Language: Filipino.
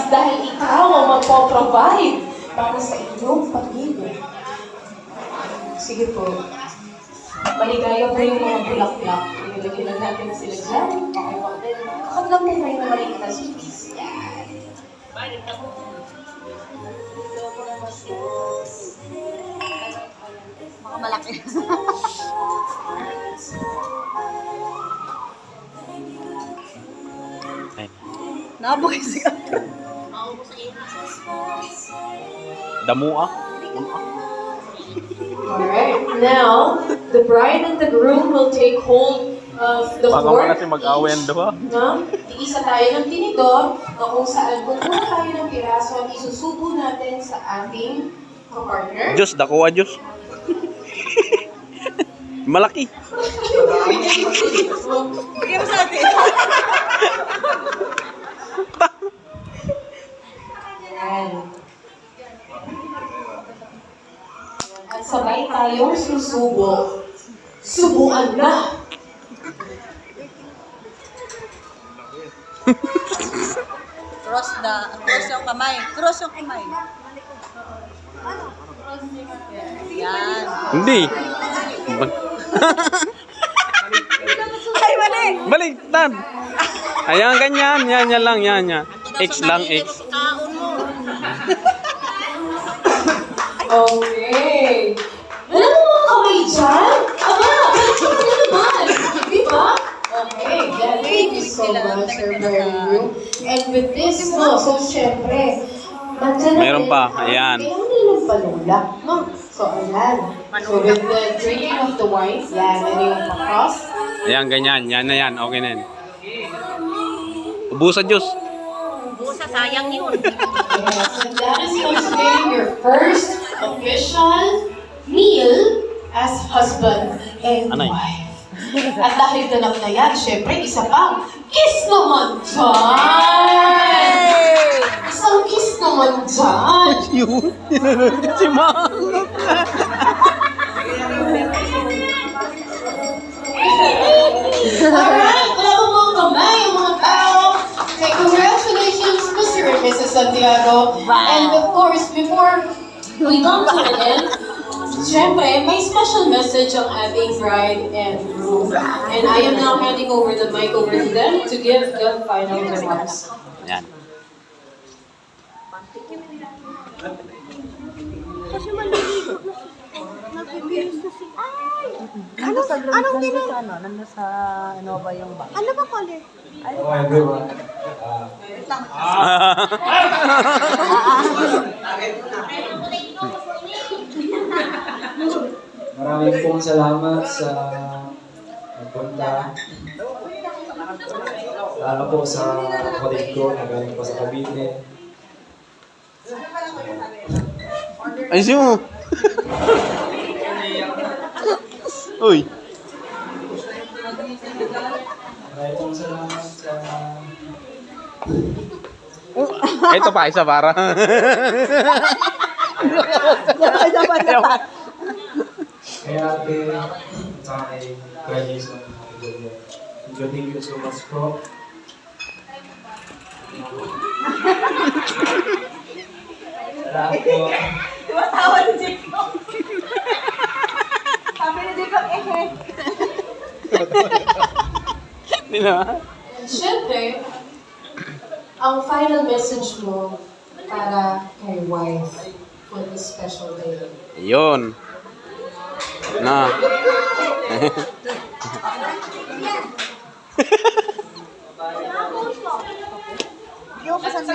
dahil ikaw ang magpo-provide para sa inyong pamilya. Sige po. Maligaya po yung mga bulaklak. Ilagay lang natin sila dyan. Okay po. Then, kakaglam po kayo na maliit na sweets. Yan. Mga malaki. Nabuhay siya. Damua. Alright, now, the bride and the groom will take hold of the Baka fork. kasi mag-away ang dua. No? Iisa tayo ng tinidor na kung saan kukuha tayo ng piraso at isusubo natin sa ating kapartner. Diyos, dakuha Diyos. Malaki. Bigyan mo sa atin. Yan. At sabay tayong susubo. Subuan na! Cross yung kamay. Cross yung kamay. Yan. Hindi. Ay, mali! Baliktad. Ayan, ganyan. Yan lang, yan. X lang, X. Kaon mo. Okay. Wala mo mga kamay dyan? Aba, ganito na naman. Di ba? Okay, yeah, thank you so much, Sir Mario. And with this, no, so syempre, nandyan na Meron rin- pa, ayan. Kailangan nila ng palula, no? So, ayan. So, with the drinking of the wine, yan, yan yung pa-cross. Ayan, ganyan. Yan na yan. Okay na yan. Ubusan Diyos. Busa, sayang yun. Yes, and that is consummating your first official meal as husband and Anay. wife. At dahil ganap na yan, syempre, isa pang kiss naman dyan! Isang kiss naman dyan! Yun. Si Mangot. Alright, wala po mga kamay, yung mga tao. Okay, congratulations, Mr. and Mrs. Santiago. And of course, before we come to an end, syempre, may special message ang ating bride and groom. And I am now handing over the mic over to them to give the final remarks. Ayan. Kasi maliligo na siya. Nagbibilis na siya. Anong ginawa? Nandun sa Innova yung bag. Ano ba color? Hello everyone. Maraming pong salamat sa nagpunta. Lalo po sa kapatid ko na galing pa sa Cavite. Ay, siyo. Uy. Maraming pong salamat sa Ito pa, isa para. kay ate, sa kay Jason. Thank you so much po. Salamat po. Tumatawa ni Jacob. Sabi ni Jacob, Hindi na. And syempre, ang final message mo para kay wife for this special day. Yun. Na. Yung kasama